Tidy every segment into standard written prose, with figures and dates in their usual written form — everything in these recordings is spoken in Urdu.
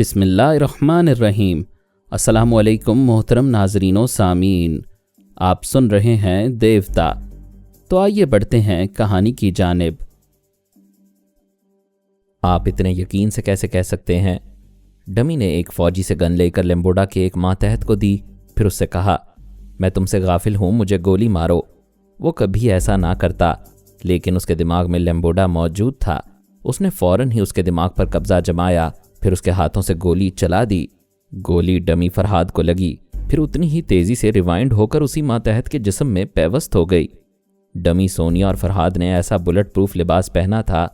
بسم اللہ الرحمن الرحیم۔ السلام علیکم محترم ناظرین و سامعین، آپ سن رہے ہیں دیوتا۔ تو آئیے بڑھتے ہیں کہانی کی جانب۔ آپ اتنے یقین سے کیسے کہہ سکتے ہیں؟ ڈمی نے ایک فوجی سے گن لے کر لیمبوڈا کے ایک ماتحت کو دی، پھر اس سے کہا، میں تم سے غافل ہوں، مجھے گولی مارو۔ وہ کبھی ایسا نہ کرتا، لیکن اس کے دماغ میں لیمبوڈا موجود تھا۔ اس نے فوراً ہی اس کے دماغ پر قبضہ جمایا، پھر اس کے ہاتھوں سے گولی چلا دی۔ گولی ڈمی فرہاد کو لگی، پھر اتنی ہی تیزی سے ریوائنڈ ہو کر اسی ماتحت کے جسم میں پیوست ہو گئی۔ ڈمی، سونیا اور فرہاد نے ایسا بلٹ پروف لباس پہنا تھا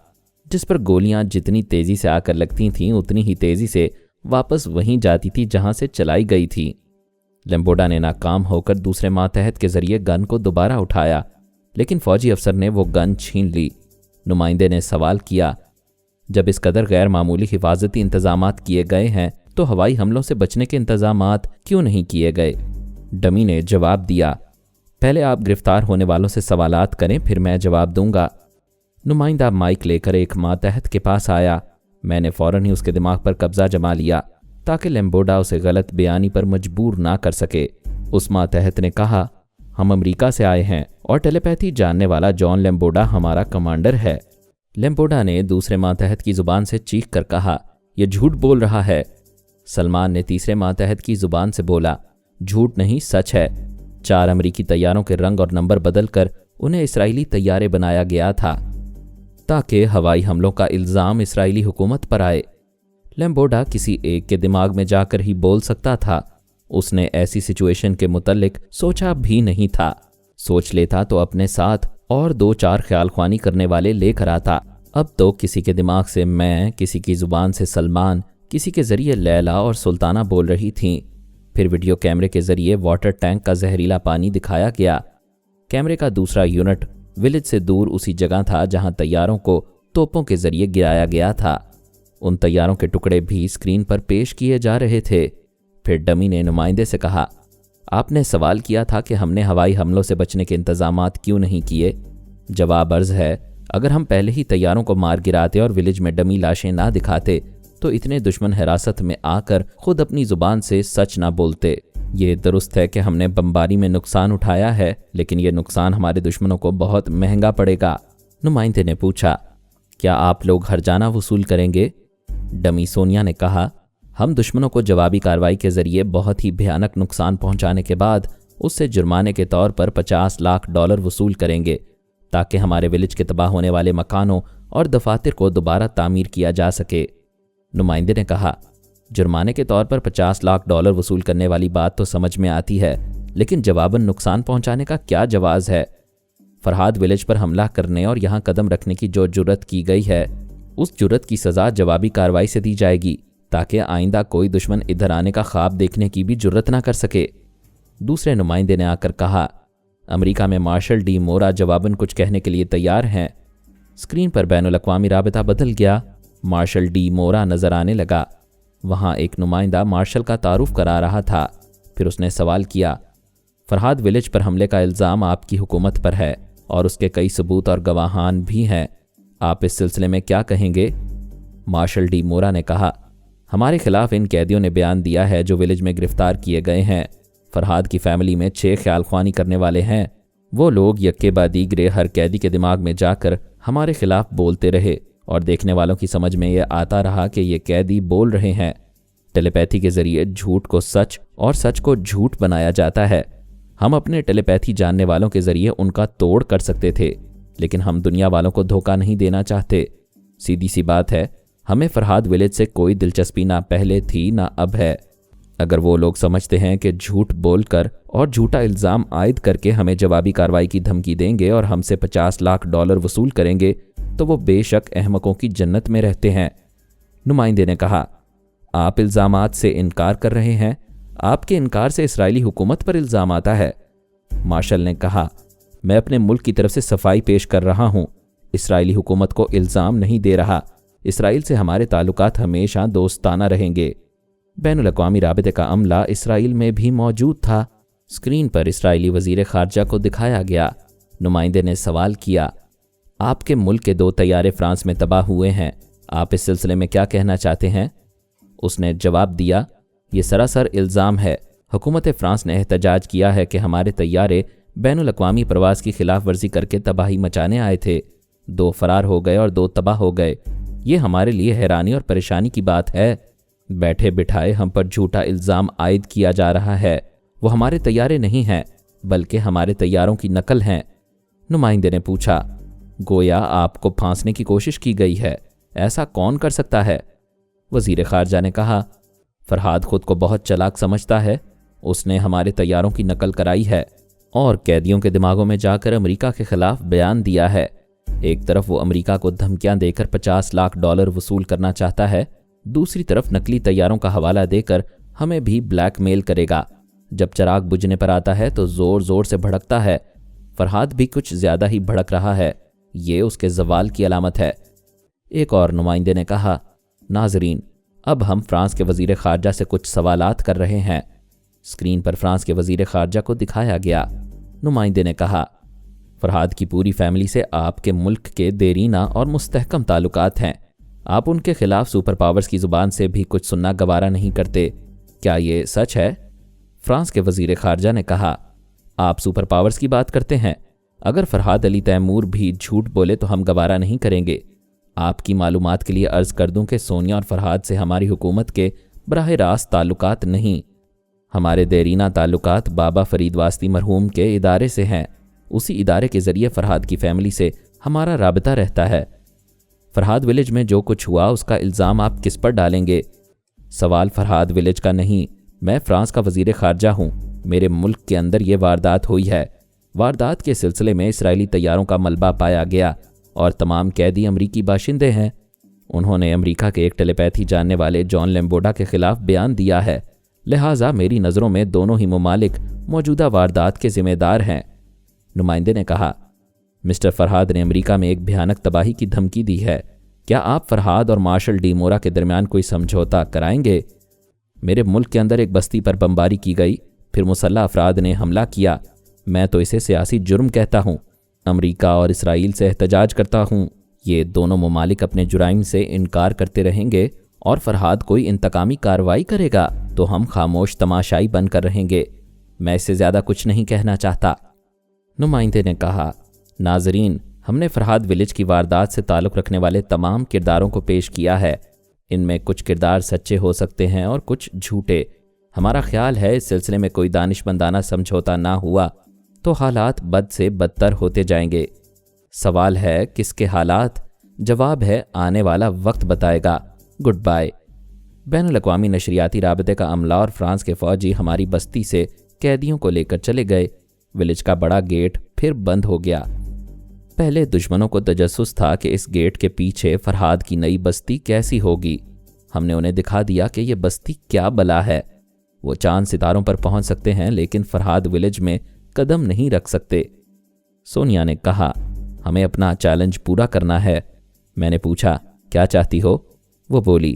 جس پر گولیاں جتنی تیزی سے آ کر لگتی تھیں اتنی ہی تیزی سے واپس وہیں جاتی تھی جہاں سے چلائی گئی تھی۔ لیمبوڈا نے ناکام ہو کر دوسرے ماتحت کے ذریعے گن کو دوبارہ اٹھایا، لیکن فوجی افسر نے وہ گن چھین لی۔ نمائندے نے سوال کیا، جب اس قدر غیر معمولی حفاظتی انتظامات کیے گئے ہیں تو ہوائی حملوں سے بچنے کے انتظامات کیوں نہیں کیے گئے؟ ڈمی نے جواب دیا، پہلے آپ گرفتار ہونے والوں سے سوالات کریں، پھر میں جواب دوں گا۔ نمائندہ مائک لے کر ایک ماتحت کے پاس آیا۔ میں نے فوراً ہی اس کے دماغ پر قبضہ جما لیا تاکہ لیمبوڈا اسے غلط بیانی پر مجبور نہ کر سکے۔ اس ماتحت نے کہا، ہم امریکہ سے آئے ہیں اور ٹیلیپیتھی جاننے والا جان لیمبوڈا ہمارا کمانڈر ہے۔ لیمبوڈا نے دوسرے ماتحت کی زبان سے چیخ کر کہا، یہ جھوٹ بول رہا ہے۔ سلمان نے تیسرے ماتحت کی زبان سے بولا، جھوٹ نہیں، سچ ہے۔ 4 امریکی طیاروں کے رنگ اور نمبر بدل کر انہیں اسرائیلی طیارے بنایا گیا تھا تاکہ ہوائی حملوں کا الزام اسرائیلی حکومت پر آئے۔ لیمبوڈا کسی ایک کے دماغ میں جا کر ہی بول سکتا تھا۔ اس نے ایسی سچویشن کے متعلق سوچا بھی نہیں تھا۔ سوچ لیتا تو اپنے ساتھ اور 2-4 خیال خوانی کرنے والے لے کر آتا۔ اب تو کسی کے دماغ سے میں، کسی کی زبان سے سلمان، کسی کے ذریعے لیلا اور سلطانہ بول رہی تھیں۔ پھر ویڈیو کیمرے کے ذریعے واٹر ٹینک کا زہریلا پانی دکھایا گیا۔ کیمرے کا دوسرا یونٹ ولیج سے دور اسی جگہ تھا جہاں طیاروں کو توپوں کے ذریعے گرایا گیا تھا۔ ان طیاروں کے ٹکڑے بھی اسکرین پر پیش کیے جا رہے تھے۔ پھر ڈمی نے نمائندے سے کہا، آپ نے سوال کیا تھا کہ ہم نے ہوائی حملوں سے بچنے کے انتظامات کیوں نہیں کیے؟ جواب عرض ہے، اگر ہم پہلے ہی طیاروں کو مار گراتے اور ولیج میں ڈمی لاشیں نہ دکھاتے تو اتنے دشمن حراست میں آ کر خود اپنی زبان سے سچ نہ بولتے۔ یہ درست ہے کہ ہم نے بمباری میں نقصان اٹھایا ہے، لیکن یہ نقصان ہمارے دشمنوں کو بہت مہنگا پڑے گا۔ نمائندے نے پوچھا، کیا آپ لوگ ہرجانہ وصول کریں گے؟ ڈمی سونیا نے کہا، ہم دشمنوں کو جوابی کارروائی کے ذریعے بہت ہی بھیانک نقصان پہنچانے کے بعد اس سے جرمانے کے طور پر $50 لاکھ وصول کریں گے تاکہ ہمارے ولیج کے تباہ ہونے والے مکانوں اور دفاتر کو دوبارہ تعمیر کیا جا سکے۔ نمائندے نے کہا، جرمانے کے طور پر $50 لاکھ وصول کرنے والی بات تو سمجھ میں آتی ہے، لیکن جواباً نقصان پہنچانے کا کیا جواز ہے؟ فرہاد ولیج پر حملہ کرنے اور یہاں قدم رکھنے کی جو جرت کی گئی ہے، اس جرت کی سزا جوابی کارروائی سے دی جائے گی تاکہ آئندہ کوئی دشمن ادھر آنے کا خواب دیکھنے کی بھی جرت نہ کر سکے۔ دوسرے نمائندے نے آ کر کہا، امریکہ میں مارشل ڈی مورا جواباً کچھ کہنے کے لیے تیار ہیں۔ اسکرین پر بین الاقوامی رابطہ بدل گیا۔ مارشل ڈی مورا نظر آنے لگا۔ وہاں ایک نمائندہ مارشل کا تعارف کرا رہا تھا۔ پھر اس نے سوال کیا، فرہاد ولیج پر حملے کا الزام آپ کی حکومت پر ہے اور اس کے کئی ثبوت اور گواہان بھی ہیں، آپ اس سلسلے میں کیا کہیں گے؟ مارشل ڈی مورا نے کہا، ہمارے خلاف ان قیدیوں نے بیان دیا ہے جو ولیج میں گرفتار کیے گئے ہیں۔ فرہاد کی فیملی میں 6 خیال خوانی کرنے والے ہیں۔ وہ لوگ یکے بعد دیگرے ہر قیدی کے دماغ میں جا کر ہمارے خلاف بولتے رہے اور دیکھنے والوں کی سمجھ میں یہ آتا رہا کہ یہ قیدی بول رہے ہیں۔ ٹیلیپیتھی کے ذریعے جھوٹ کو سچ اور سچ کو جھوٹ بنایا جاتا ہے۔ ہم اپنے ٹیلیپیتھی جاننے والوں کے ذریعے ان کا توڑ کر سکتے تھے، لیکن ہم دنیا والوں کو دھوکہ نہیں دینا چاہتے۔ سیدھی سی بات ہے، ہمیں فرہاد ولیج سے کوئی دلچسپی نہ پہلے تھی نہ اب ہے۔ اگر وہ لوگ سمجھتے ہیں کہ جھوٹ بول کر اور جھوٹا الزام عائد کر کے ہمیں جوابی کارروائی کی دھمکی دیں گے اور ہم سے $50 لاکھ وصول کریں گے تو وہ بے شک احمقوں کی جنت میں رہتے ہیں۔ نمائندے نے کہا، آپ الزامات سے انکار کر رہے ہیں؟ آپ کے انکار سے اسرائیلی حکومت پر الزام آتا ہے۔ مارشل نے کہا، میں اپنے ملک کی طرف سے صفائی پیش کر رہا ہوں، اسرائیلی حکومت کو الزام نہیں دے رہا۔ اسرائیل سے ہمارے تعلقات ہمیشہ دوستانہ رہیں گے۔ بین الاقوامی رابطے کا عملہ اسرائیل میں بھی موجود تھا۔ اسکرین پر اسرائیلی وزیر خارجہ کو دکھایا گیا۔ نمائندے نے سوال کیا، آپ کے ملک کے 2 طیارے فرانس میں تباہ ہوئے ہیں، آپ اس سلسلے میں کیا کہنا چاہتے ہیں؟ اس نے جواب دیا، یہ سراسر الزام ہے۔ حکومت فرانس نے احتجاج کیا ہے کہ ہمارے طیارے بین الاقوامی پرواز کی خلاف ورزی کر کے تباہی مچانے آئے تھے، 2 فرار ہو گئے اور 2 تباہ ہو گئے۔ یہ ہمارے لیے حیرانی اور پریشانی کی بات ہے۔ بیٹھے بٹھائے ہم پر جھوٹا الزام عائد کیا جا رہا ہے۔ وہ ہمارے طیارے نہیں ہیں بلکہ ہمارے طیاروں کی نقل ہیں۔ نمائندے نے پوچھا، گویا آپ کو پھانسنے کی کوشش کی گئی ہے، ایسا کون کر سکتا ہے؟ وزیر خارجہ نے کہا، فرحاد خود کو بہت چالاک سمجھتا ہے، اس نے ہمارے طیاروں کی نقل کرائی ہے اور قیدیوں کے دماغوں میں جا کر امریکہ کے خلاف بیان دیا ہے۔ ایک طرف وہ امریکہ کو دھمکیاں دے کر $50 لاکھ وصول کرنا چاہتا ہے، دوسری طرف نقلی طیاروں کا حوالہ دے کر ہمیں بھی بلیک میل کرے گا۔ جب چراغ بجھنے پر آتا ہے تو زور زور سے بھڑکتا ہے۔ فرحاد بھی کچھ زیادہ ہی بھڑک رہا ہے، یہ اس کے زوال کی علامت ہے۔ ایک اور نمائندے نے کہا، ناظرین، اب ہم فرانس کے وزیر خارجہ سے کچھ سوالات کر رہے ہیں۔ اسکرین پر فرانس کے وزیر خارجہ کو دکھایا گیا۔ نمائندے نے کہا، فرحاد کی پوری فیملی سے آپ کے ملک کے دیرینہ اور مستحکم تعلقات ہیں۔ آپ ان کے خلاف سپر پاورز کی زبان سے بھی کچھ سننا گوارا نہیں کرتے، کیا یہ سچ ہے؟ فرانس کے وزیر خارجہ نے کہا، آپ سپر پاورز کی بات کرتے ہیں، اگر فرحاد علی تیمور بھی جھوٹ بولے تو ہم گوارا نہیں کریں گے۔ آپ کی معلومات کے لیے عرض کر دوں کہ سونیا اور فرحاد سے ہماری حکومت کے براہ راست تعلقات نہیں، ہمارے دیرینہ تعلقات بابا فرید واسطی مرحوم کے ادارے سے ہیں۔ اسی ادارے کے ذریعے فرحاد کی فیملی سے ہمارا رابطہ رہتا ہے۔ فرحاد ولیج میں جو کچھ ہوا اس کا الزام آپ کس پر ڈالیں گے؟ سوال فرحاد ولیج کا نہیں، میں فرانس کا وزیر خارجہ ہوں، میرے ملک کے اندر یہ واردات ہوئی ہے۔ واردات کے سلسلے میں اسرائیلی طیاروں کا ملبہ پایا گیا اور تمام قیدی امریکی باشندے ہیں۔ انہوں نے امریکہ کے ایک ٹیلی پیتھی جاننے والے جان لیمبوڈا کے خلاف بیان دیا ہے، لہٰذا میری نظروں میں دونوں ہی ممالک موجودہ واردات کے ذمہ دار ہیں۔ نمائندے نے کہا، مسٹر فرحاد نے امریکہ میں ایک بھیانک تباہی کی دھمکی دی ہے، کیا آپ فرحاد اور مارشل ڈی مورا کے درمیان کوئی سمجھوتا کرائیں گے؟ میرے ملک کے اندر ایک بستی پر بمباری کی گئی، پھر مسلح افراد نے حملہ کیا، میں تو اسے سیاسی جرم کہتا ہوں۔ امریکہ اور اسرائیل سے احتجاج کرتا ہوں، یہ دونوں ممالک اپنے جرائم سے انکار کرتے رہیں گے اور فرحاد کوئی انتقامی کارروائی کرے گا تو ہم خاموش تماشائی بن کر رہیں گے۔ میں اس سے زیادہ کچھ نہیں کہنا چاہتا۔ نمائندے نے کہا، ناظرین، ہم نے فرحاد ولیج کی واردات سے تعلق رکھنے والے تمام کرداروں کو پیش کیا ہے، ان میں کچھ کردار سچے ہو سکتے ہیں اور کچھ جھوٹے۔ ہمارا خیال ہے اس سلسلے میں کوئی دانشمندانہ سمجھوتا نہ ہوا تو حالات بد سے بدتر ہوتے جائیں گے۔ سوال ہے کس کے حالات؟ جواب ہے آنے والا وقت بتائے گا۔ Good bye. بین الاقوامی نشریاتی رابطے کا عملہ اور فرانس کے فوجی ہماری بستی سے قیدیوں کو لے کر چلے گئے۔ ولیج کا بڑا گیٹ پھر بند ہو گیا۔ پہلے دشمنوں کو تجسس تھا کہ اس گیٹ کے پیچھے فرحاد کی نئی بستی کیسی ہوگی۔ ہم نے انہیں دکھا دیا کہ یہ بستی کیا بلا ہے۔ وہ چاند ستاروں پر پہنچ سکتے ہیں لیکن فرحاد ولیج میں قدم نہیں رکھ سکتے۔ سونیا نے کہا، ہمیں اپنا چیلنج پورا کرنا ہے۔ میں نے پوچھا، کیا چاہتی ہو؟ وہ بولی،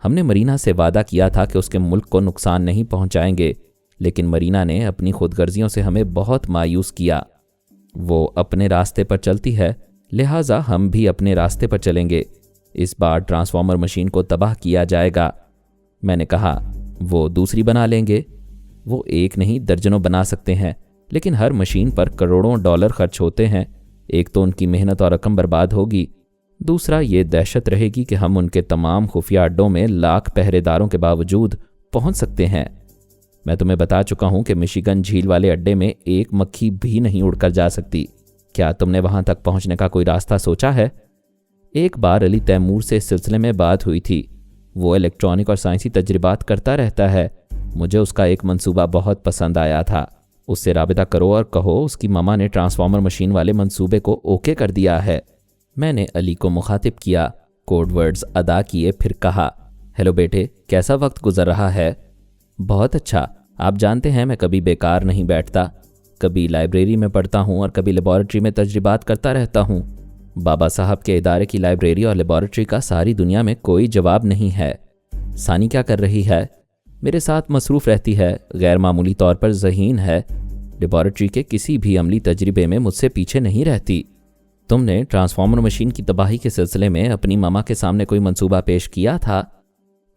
ہم نے مرینا سے وعدہ کیا تھا کہ اس کے ملک کو نقصان نہیں پہنچائیں گے، لیکن مرینا نے اپنی خود غرضیوں سے ہمیں بہت مایوس کیا۔ وہ اپنے راستے پر چلتی ہے، لہٰذا ہم بھی اپنے راستے پر چلیں گے۔ اس بار ٹرانسفارمر مشین کو تباہ کیا جائے گا۔ میں نے کہا، وہ دوسری بنا لیں گے؟ وہ ایک نہیں درجنوں بنا سکتے ہیں، لیکن ہر مشین پر کروڑوں ڈالر خرچ ہوتے ہیں۔ ایک تو ان کی محنت اور رقم برباد ہوگی، دوسرا یہ دہشت رہے گی کہ ہم ان کے تمام خفیہ اڈوں میں لاکھ پہرے داروں کے باوجود پہنچ سکتے ہیں۔ میں تمہیں بتا چکا ہوں کہ مشیگن جھیل والے اڈے میں ایک مکھی بھی نہیں اڑ کر جا سکتی۔ کیا تم نے وہاں تک پہنچنے کا کوئی راستہ سوچا ہے؟ ایک بار علی تیمور سے اس سلسلے میں بات ہوئی تھی، وہ الیکٹرانک اور سائنسی تجربات کرتا رہتا ہے، مجھے اس کا ایک منصوبہ بہت پسند آیا تھا۔ اس سے رابطہ کرو اور کہو اس کی ماما نے ٹرانسفارمر مشین والے منصوبے کو اوکے کر دیا ہے۔ میں نے علی کو مخاطب کیا، کوڈ ورڈز ادا کیے، پھر کہا، ہیلو بیٹے، کیسا وقت گزر رہا ہے؟ بہت اچھا، آپ جانتے ہیں میں کبھی بیکار نہیں بیٹھتا، کبھی لائبریری میں پڑھتا ہوں اور کبھی لیبارٹری میں تجربات کرتا رہتا ہوں۔ بابا صاحب کے ادارے کی لائبریری اور لیبارٹری کا ساری دنیا میں کوئی جواب نہیں ہے۔ ثانی کیا کر رہی ہے؟ میرے ساتھ مصروف رہتی ہے، غیر معمولی طور پر ذہین ہے، لیبارٹری کے کسی بھی عملی تجربے میں مجھ سے پیچھے نہیں رہتی۔ تم نے ٹرانسفارمر مشین کی تباہی کے سلسلے میں اپنی ماما کے سامنے کوئی منصوبہ پیش کیا تھا؟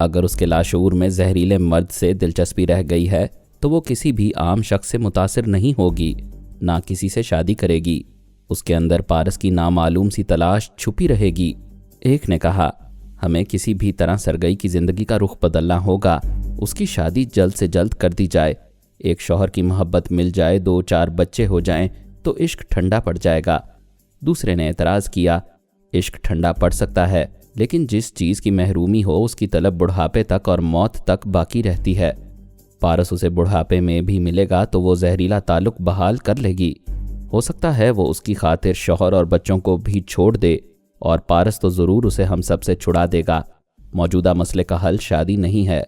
اگر اس کے لاشعور میں زہریلے مرد سے دلچسپی رہ گئی ہے تو وہ کسی بھی عام شخص سے متاثر نہیں ہوگی، نہ کسی سے شادی کرے گی۔ اس کے اندر پارس کی نامعلوم سی تلاش چھپی رہے گی۔ ایک نے کہا، ہمیں کسی بھی طرح سرگئی کی زندگی کا رخ بدلنا ہوگا، اس کی شادی جلد سے جلد کر دی جائے۔ ایک شوہر کی محبت مل جائے، 2-4 بچے ہو جائیں تو عشق ٹھنڈا پڑ جائے گا۔ دوسرے نے اعتراض کیا، عشق ٹھنڈا پڑ سکتا ہے، لیکن جس چیز کی محرومی ہو اس کی طلب بڑھاپے تک اور موت تک باقی رہتی ہے۔ پارس اسے بڑھاپے میں بھی ملے گا تو وہ زہریلا تعلق بحال کر لے گی۔ ہو سکتا ہے وہ اس کی خاطر شوہر اور بچوں کو بھی چھوڑ دے، اور پارس تو ضرور اسے ہم سب سے چھڑا دے گا۔ موجودہ مسئلے کا حل شادی نہیں ہے،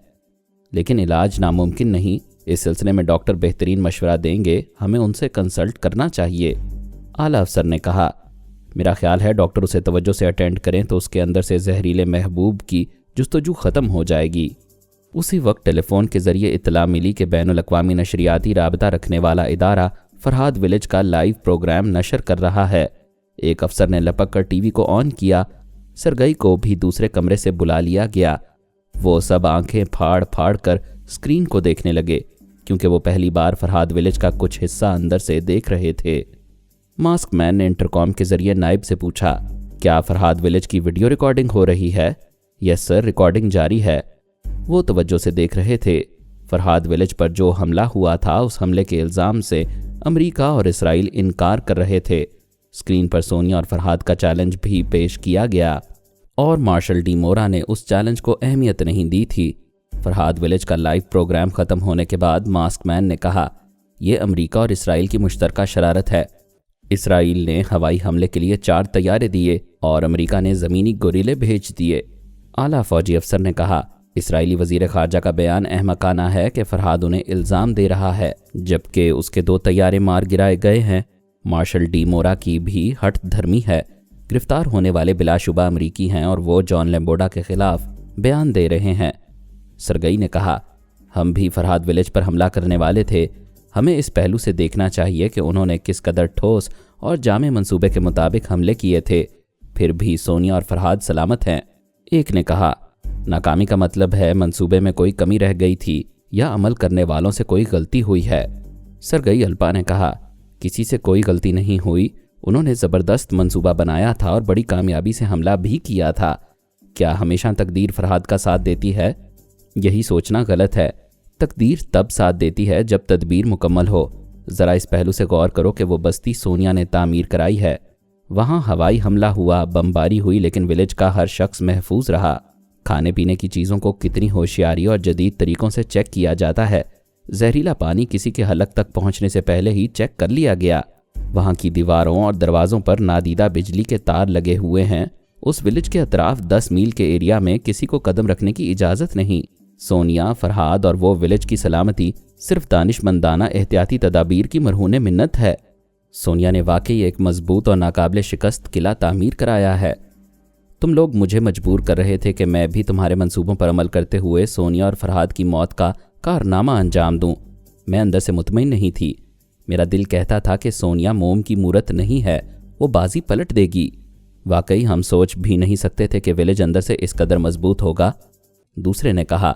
لیکن علاج ناممکن نہیں۔ اس سلسلے میں ڈاکٹر بہترین مشورہ دیں گے، ہمیں ان سے کنسلٹ کرنا چاہیے۔ اعلیٰ افسر نے کہا، میرا خیال ہے ڈاکٹر اسے توجہ سے اٹینڈ کریں تو اس کے اندر سے زہریلے محبوب کی جستجو ختم ہو جائے گی۔ اسی وقت ٹیلی فون کے ذریعے اطلاع ملی کہ بین الاقوامی نشریاتی رابطہ رکھنے والا ادارہ فرحاد ولیج کا لائیو پروگرام نشر کر رہا ہے۔ ایک افسر نے لپک کر ٹی وی کو آن کیا۔ سرگئی کو بھی دوسرے کمرے سے بلا لیا گیا۔ وہ سب آنکھیں پھاڑ پھاڑ کر اسکرین کو دیکھنے لگے، کیونکہ وہ پہلی بار فرحاد ولیج کا کچھ حصہ اندر سے دیکھ رہے تھے۔ ماسک مین نے انٹرکام کے ذریعے نائب سے پوچھا، کیا فرحاد ولیج کی ویڈیو ریکارڈنگ ہو رہی ہے؟ یس سر، ریکارڈنگ جاری ہے۔ وہ توجہ سے دیکھ رہے تھے۔ فرحاد ولیج پر جو حملہ ہوا تھا، اس حملے کے الزام سے امریکہ اور اسرائیل انکار کر رہے تھے۔ اسکرین پر سونیا اور فرحاد کا چیلنج بھی پیش کیا گیا، اور مارشل ڈی مورا نے اس چیلنج کو اہمیت نہیں دی تھی۔ فرحاد ولیج کا لائیو پروگرام ختم ہونے کے بعد ماسک مین نے کہا، یہ امریکہ اور اسرائیل کی مشترکہ شرارت ہے۔ اسرائیل نے ہوائی حملے کے لیے 4 طیارے دیے اور امریکہ نے زمینی گوریلے بھیج دیے۔ اعلیٰ فوجی افسر نے کہا، اسرائیلی وزیر خارجہ کا بیان احمقانہ ہے کہ فرحاد انہیں الزام دے رہا ہے، جبکہ اس کے 2 طیارے مار گرائے گئے ہیں۔ مارشل ڈی مورا کی بھی ہٹ دھرمی ہے۔ گرفتار ہونے والے بلا شبہ امریکی ہیں اور وہ جان لیمبوڈا کے خلاف بیان دے رہے ہیں۔ سرگئی نے کہا، ہم بھی فرحاد ولیج پر حملہ کرنے والے تھے۔ ہمیں اس پہلو سے دیکھنا چاہیے کہ انہوں نے کس قدر ٹھوس اور جامع منصوبے کے مطابق حملے کیے تھے۔ پھر بھی سونیا اور فرحاد سلامت ہیں۔ ایک نے کہا، ناکامی کا مطلب ہے منصوبے میں کوئی کمی رہ گئی تھی یا عمل کرنے والوں سے کوئی غلطی ہوئی ہے۔ سرگئی الپا نے کہا، کسی سے کوئی غلطی نہیں ہوئی، انہوں نے زبردست منصوبہ بنایا تھا اور بڑی کامیابی سے حملہ بھی کیا تھا۔ کیا ہمیشہ تقدیر فرحاد کا ساتھ دیتی ہے؟ یہی سوچنا غلط ہے۔ تقدیر تب ساتھ دیتی ہے جب تدبیر مکمل ہو۔ ذرا اس پہلو سے غور کرو کہ وہ بستی سونیا نے تعمیر کرائی ہے، وہاں ہوائی حملہ ہوا، بمباری ہوئی، لیکن ولیج کا ہر شخص محفوظ رہا۔ کھانے پینے کی چیزوں کو کتنی ہوشیاری اور جدید طریقوں سے چیک کیا جاتا ہے۔ زہریلا پانی کسی کے حلق تک پہنچنے سے پہلے ہی چیک کر لیا گیا۔ وہاں کی دیواروں اور دروازوں پر نادیدہ بجلی کے تار لگے ہوئے ہیں۔ اس ولیج کے اطراف 10 میل کے ایریا میں کسی کو قدم رکھنے کی اجازت نہیں۔ سونیا، فرحاد اور وہ ولیج کی سلامتی صرف دانشمندانہ احتیاطی تدابیر کی مرہون منت ہے۔ سونیا نے واقعی ایک مضبوط اور ناقابل شکست قلعہ تعمیر کرایا ہے۔ تم لوگ مجھے مجبور کر رہے تھے کہ میں بھی تمہارے منصوبوں پر عمل کرتے ہوئے سونیا اور فرحاد کی موت کا کارنامہ انجام دوں۔ میں اندر سے مطمئن نہیں تھی۔ میرا دل کہتا تھا کہ سونیا موم کی مورت نہیں ہے، وہ بازی پلٹ دے گی۔ واقعی ہم سوچ بھی نہیں سکتے تھے کہ ولیج اندر سے اس قدر مضبوط ہوگا۔ دوسرے نے کہا،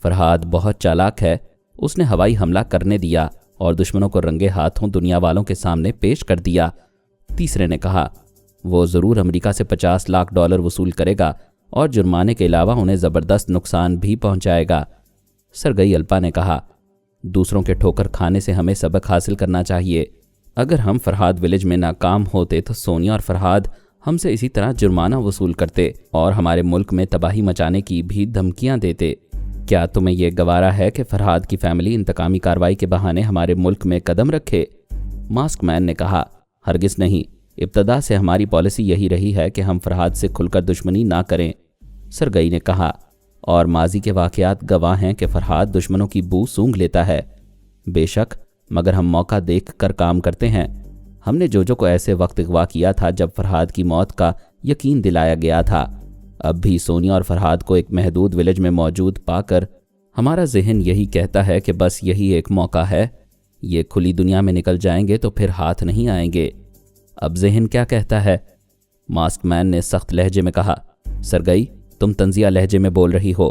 فرحاد بہت چالاک ہے، اس نے ہوائی حملہ کرنے دیا اور دشمنوں کو رنگے ہاتھوں دنیا والوں کے سامنے پیش کر دیا۔ تیسرے نے کہا، وہ ضرور امریکہ سے $50 لاکھ وصول کرے گا اور جرمانے کے علاوہ انہیں زبردست نقصان بھی پہنچائے گا۔ سرگئی الپا نے کہا، دوسروں کے ٹھوکر کھانے سے ہمیں سبق حاصل کرنا چاہیے۔ اگر ہم فرحاد ولیج میں ناکام ہوتے تو سونیا اور فرحاد ہم سے اسی طرح جرمانہ وصول کرتے اور ہمارے ملک میں تباہی مچانے کی بھی دھمکیاں دیتے۔ کیا تمہیں یہ گوارا ہے کہ فرحاد کی فیملی انتقامی کارروائی کے بہانے ہمارے ملک میں قدم رکھے؟ ماسک مین نے کہا، ہرگز نہیں۔ ابتدا سے ہماری پالیسی یہی رہی ہے کہ ہم فرحاد سے کھل کر دشمنی نہ کریں۔ سرگئی نے کہا، اور ماضی کے واقعات گواہ ہیں کہ فرحاد دشمنوں کی بو سونگھ لیتا ہے۔ بے شک، مگر ہم موقع دیکھ کر کام کرتے ہیں۔ ہم نے جو کو ایسے وقت اغوا کیا تھا جب فرحاد کی موت کا یقین دلایا گیا تھا۔ اب بھی سونیا اور فرحاد کو ایک محدود ولیج میں موجود پا کر ہمارا ذہن یہی کہتا ہے کہ بس یہی ایک موقع ہے۔ یہ کھلی دنیا میں نکل جائیں گے تو پھر ہاتھ نہیں آئیں گے۔ اب ذہن کیا کہتا ہے؟ ماسک مین نے سخت لہجے میں کہا، سرگئی تم طنزیہ لہجے میں بول رہی ہو۔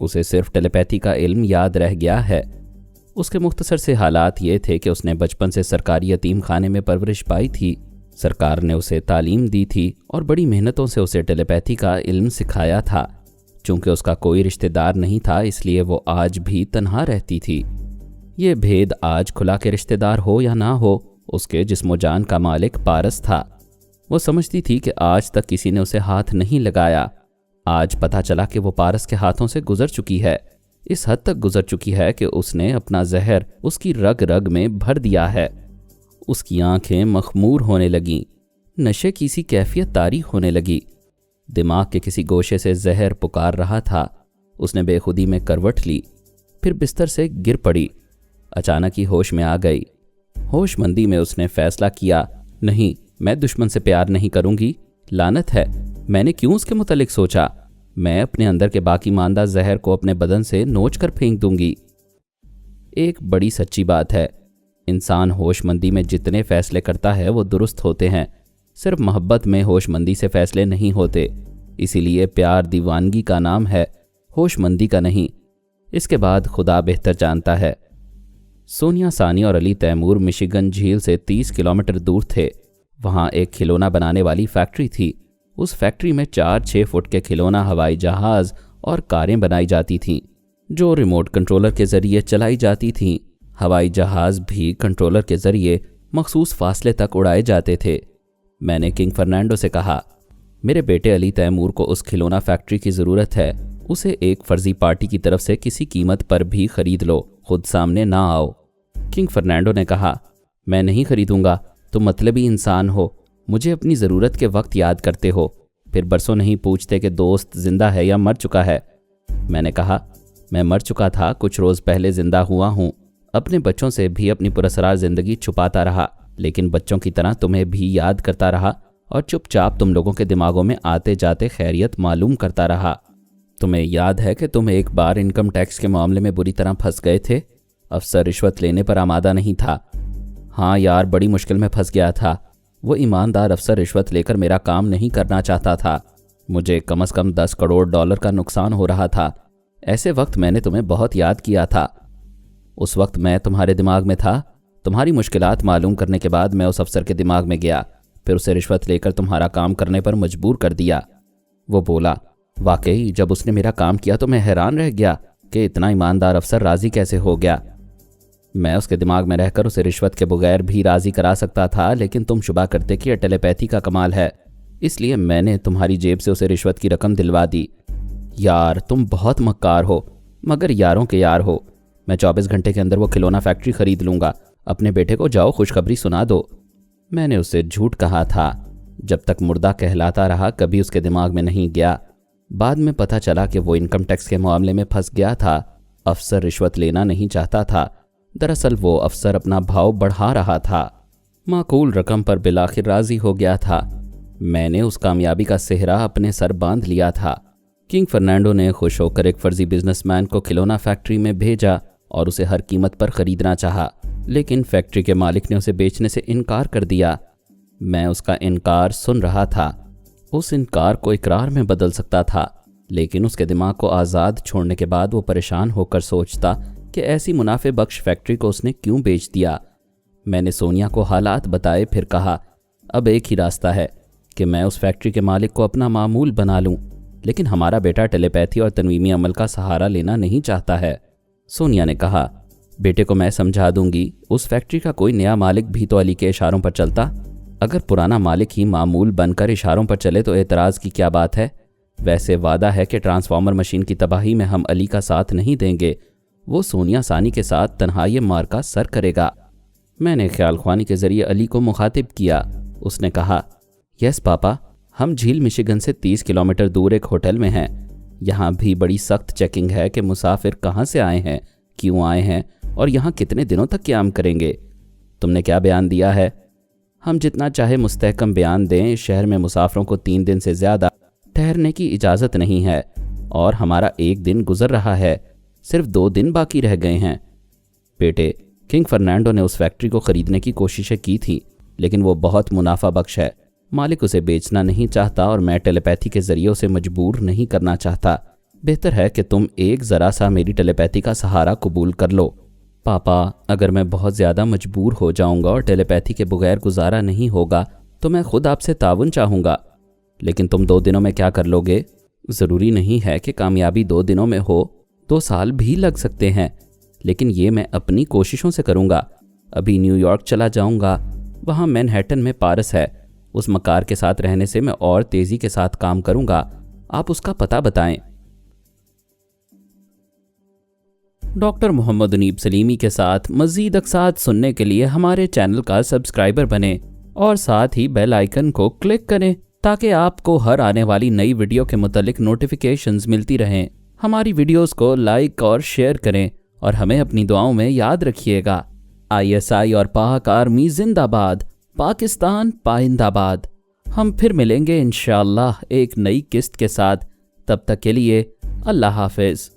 اسے صرف ٹیلیپیتھی کا علم یاد رہ گیا ہے۔ اس کے مختصر سے حالات یہ تھے کہ اس نے بچپن سے سرکاری یتیم خانے میں پرورش پائی تھی۔ سرکار نے اسے تعلیم دی تھی اور بڑی محنتوں سے اسے ٹیلیپیتھی کا علم سکھایا تھا۔ چونکہ اس کا کوئی رشتہ دار نہیں تھا، اس لیے وہ آج بھی تنہا رہتی تھی۔ یہ بھید آج کھلا کہ رشتہ دار ہو یا نہ ہو، اس کے جسم و جان کا مالک پارس تھا۔ وہ سمجھتی تھی کہ آج تک کسی نے اسے ہاتھ نہیں لگایا۔ آج پتہ چلا کہ وہ پارس کے ہاتھوں سے گزر چکی ہے، اس حد تک گزر چکی ہے کہ اس نے اپنا زہر اس کی رگ رگ میں بھر دیا ہے۔ اس کی آنکھیں مخمور ہونے لگیں، نشے کی سی کیفیت طاری ہونے لگی۔ دماغ کے کسی گوشے سے زہر پکار رہا تھا۔ اس نے بے خودی میں کروٹ لی، پھر بستر سے گر پڑی۔ اچانک ہی ہوش میں آ گئی۔ ہوش مندی میں اس نے فیصلہ کیا، نہیں، میں دشمن سے پیار نہیں کروں گی۔ لعنت ہے، میں نے کیوں اس کے متعلق سوچا؟ میں اپنے اندر کے باقی ماندہ زہر کو اپنے بدن سے نوچ کر پھینک دوں گی۔ ایک بڑی سچی بات ہے، انسان ہوش مندی میں جتنے فیصلے کرتا ہے وہ درست ہوتے ہیں۔ صرف محبت میں ہوش مندی سے فیصلے نہیں ہوتے، اسی لیے پیار دیوانگی کا نام ہے، ہوش مندی کا نہیں۔ اس کے بعد خدا بہتر جانتا ہے۔ سونیا ثانی اور علی تیمور مشیگن جھیل سے 30 کلومیٹر دور تھے۔ وہاں ایک کھلونا بنانے والی فیکٹری تھی۔ اس فیکٹری میں 4-6 فٹ کے کھلونا ہوائی جہاز اور کاریں بنائی جاتی تھیں جو ریموٹ کنٹرولر کے ذریعے چلائی جاتی تھیں۔ ہوائی جہاز بھی کنٹرولر کے ذریعے مخصوص فاصلے تک اڑائے جاتے تھے۔ میں نے کنگ فرنینڈو سے کہا، میرے بیٹے علی تیمور کو اس کھلونا فیکٹری کی ضرورت ہے، اسے ایک فرضی پارٹی کی طرف سے کسی قیمت پر بھی خرید لو، خود سامنے نہ آؤ۔ کنگ فرنینڈو نے کہا، میں نہیں خریدوں گا، تم مطلبی انسان ہو، مجھے اپنی ضرورت کے وقت یاد کرتے ہو، پھر برسوں نہیں پوچھتے کہ دوست زندہ ہے یا مر چکا ہے۔ میں نے کہا، میں مر چکا تھا، کچھ روز پہلے زندہ ہوا ہوں، اپنے بچوں سے بھی اپنی پراسرار زندگی چھپاتا رہا، لیکن بچوں کی طرح تمہیں بھی یاد کرتا رہا اور چپ چاپ تم لوگوں کے دماغوں میں آتے جاتے خیریت معلوم کرتا رہا۔ تمہیں یاد ہے کہ تم ایک بار انکم ٹیکس کے معاملے میں بری طرح پھنس گئے تھے؟ افسر رشوت لینے پر آمادہ نہیں تھا۔ ہاں یار، بڑی مشکل میں پھنس گیا تھا۔ وہ ایماندار افسر رشوت لے کر میرا کام نہیں کرنا چاہتا تھا۔ مجھے کم از کم $10 کروڑ کا نقصان ہو رہا تھا۔ ایسے وقت میں نے تمہیں بہت یاد کیا تھا۔ اس وقت میں تمہارے دماغ میں تھا۔ تمہاری مشکلات معلوم کرنے کے بعد میں اس افسر کے دماغ میں گیا، پھر اسے رشوت لے کر تمہارا کام کرنے پر مجبور کر دیا۔ وہ بولا، واقعی جب اس نے میرا کام کیا تو میں حیران رہ گیا کہ اتنا ایماندار افسر راضی کیسے ہو گیا۔ میں اس کے دماغ میں رہ کر اسے رشوت کے بغیر بھی راضی کرا سکتا تھا، لیکن تم شبہ کرتے کہ یہ ٹیلیپیتھی کا کمال ہے، اس لیے میں نے تمہاری جیب سے اسے رشوت کی رقم دلوا دی۔ یار تم بہت مکار ہو، مگر یاروں کے یار ہو۔ میں 24 گھنٹے کے اندر وہ کھلونا فیکٹری خرید لوں گا، اپنے بیٹے کو جاؤ خوشخبری سنا دو۔ میں نے اسے جھوٹ کہا تھا، جب تک مردہ کہلاتا رہا کبھی اس کے دماغ میں نہیں گیا۔ بعد میں پتہ چلا کہ وہ انکم ٹیکس کے معاملے میں پھنس گیا تھا۔ افسر رشوت لینا نہیں چاہتا تھا، دراصل وہ افسر اپنا بھاؤ بڑھا رہا تھا۔ معقول رقم پر بالآخر راضی ہو گیا تھا۔ میں نے اس کامیابی کا سہرا اپنے سر باندھ لیا تھا۔ کنگ فرنینڈو نے خوش ہو کر ایک فرضی بزنس مین کو کھلونا فیکٹری میں بھیجا اور اسے ہر قیمت پر خریدنا چاہا، لیکن فیکٹری کے مالک نے اسے بیچنے سے انکار کر دیا۔ میں اس کا انکار سن رہا تھا۔ اس انکار کو اقرار میں بدل سکتا تھا، لیکن اس کے دماغ کو آزاد چھوڑنے کے بعد وہ پریشان ہو کر سوچتا کہ ایسی منافع بخش فیکٹری کو اس نے کیوں بیچ دیا۔ میں نے سونیا کو حالات بتائے، پھر کہا، اب ایک ہی راستہ ہے کہ میں اس فیکٹری کے مالک کو اپنا معمول بنا لوں، لیکن ہمارا بیٹا ٹیلیپیتھی اور تنویمی عمل کا سہارا لینا نہیں چاہتا ہے۔ سونیا نے کہا، بیٹے کو میں سمجھا دوں گی، اس فیکٹری کا کوئی نیا مالک بھی تو علی کے اشاروں پر چلتا۔ اگر پرانا مالک ہی معمول بن کر اشاروں پر چلے تو اعتراض کی کیا بات ہے؟ ویسے وعدہ ہے کہ ٹرانسفارمر مشین کی تباہی میں ہم علی کا ساتھ نہیں دیں گے، وہ سونیا ثانی کے ساتھ تنہائی مارکا سر کرے گا۔ میں نے خیال خوانی کے ذریعے علی کو مخاطب کیا۔ اس نے کہا، یس پاپا، ہم جھیل مشیگن سے 30 کلومیٹر دور ایک ہوٹل میں ہیں۔ یہاں بھی بڑی سخت چیکنگ ہے کہ مسافر کہاں سے آئے ہیں، کیوں آئے ہیں اور یہاں کتنے دنوں تک قیام کریں گے۔ تم نے کیا بیان دیا ہے؟ ہم جتنا چاہے مستحکم بیان دیں، شہر میں مسافروں کو 3 دن سے زیادہ ٹھہرنے کی اجازت نہیں ہے، اور ہمارا 1 دن گزر رہا ہے، صرف 2 دن باقی رہ گئے ہیں۔ بیٹے، کنگ فرنینڈو نے اس فیکٹری کو خریدنے کی کوششیں کی تھی، لیکن وہ بہت منافع بخش ہے۔ مالک اسے بیچنا نہیں چاہتا اور میں ٹیلیپیتھی کے ذریعے اسے مجبور نہیں کرنا چاہتا۔ بہتر ہے کہ تم ایک ذرا سا میری ٹیلیپیتھی کا سہارا قبول کر لو۔ پاپا، اگر میں بہت زیادہ مجبور ہو جاؤں گا اور ٹیلیپیتھی کے بغیر گزارا نہیں ہوگا تو میں خود آپ سے تعاون چاہوں گا۔ لیکن تم 2 دنوں میں کیا کر لو گے؟ ضروری نہیں ہے کہ کامیابی 2 دنوں میں ہو، 2 سال بھی لگ سکتے ہیں، لیکن یہ میں اپنی کوششوں سے کروں گا۔ ابھی نیو یارک چلا جاؤں گا، وہاں مینہٹن میں پارس ہے، اس مکار کے ساتھ رہنے سے میں اور تیزی کے ساتھ کام کروں گا۔ آپ اس کا پتہ بتائیں۔ ڈاکٹر محمد انیب سلیمی کے ساتھ مزید اقساط سننے کے لیے ہمارے چینل کا سبسکرائبر بنیں اور ساتھ ہی بیل آئیکن کو کلک کریں تاکہ آپ کو ہر آنے والی نئی ویڈیو کے متعلق نوٹیفیکیشنز ملتی رہیں۔ ہماری ویڈیوز کو لائک اور شیئر کریں اور ہمیں اپنی دعاؤں میں یاد رکھیے گا۔ ISI اور پاک آرمی زندہ باد، پاکستان پائندہ باد۔ ہم پھر ملیں گے انشاءاللہ ایک نئی قسط کے ساتھ، تب تک کے لیے اللہ حافظ۔